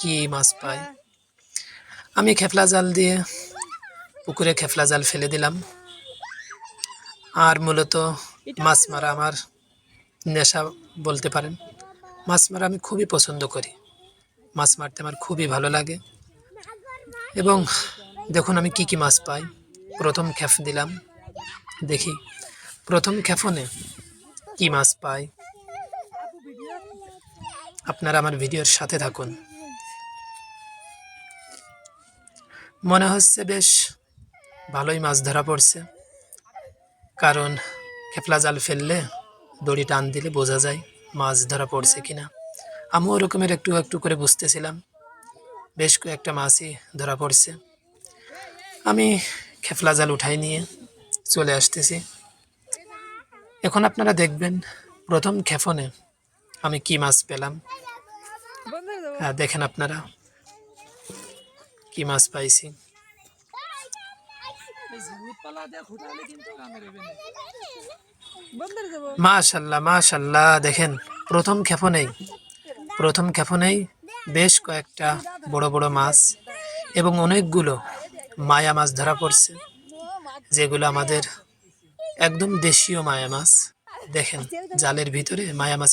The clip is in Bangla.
কি মাছ পাই। আমি খেপলা জাল দিয়ে পুকুরে খেপলা জাল ফেলে দিলাম। আর মূলত মাছ মারা আমার নেশা বলতে পারেন। মাছ মারা আমি খুবই পছন্দ করি। মাছ মারতে আমার খুবই ভালো লাগে। এবং দেখুন আমি কি কি মাছ পাই। প্রথম খেপ দিলাম, দেখি প্রথম খেপনে কি মাছ পাই। আপনারা আমার ভিডিওর সাথে থাকুন। মনে হচ্ছে বেশ ভালোই মাছ ধরা পড়ছে, কারণ খেপলা জাল ফেললে দড়ি টান দিলে বোঝা যায় মাছ ধরা পড়ছে কিনা। আমিও ওরকমের একটু একটু করে বুঝতেছিলাম। বেশ কয়েকটা মাছই ধরা পড়ছে। আমি খেপলা জাল উঠাই নিয়ে চলে আসতেছি। এখন আপনারা দেখবেন প্রথম খেপনে আমি কি মাছ পেলাম। হ্যাঁ, দেখেন আপনারা কি মাছ পাইছি। মাশাল্লাহ মাশাল্লাহ, দেখেন প্রথম ক্ষেপণেই বেশ কয়েকটা বড় বড় মাছ এবং অনেকগুলো মায়া মাছ ধরা পড়ছে, যেগুলো আমাদের একদম দেশীয় মায়া মাছ। দেখেন জালের ভিতরে মায়া মাছ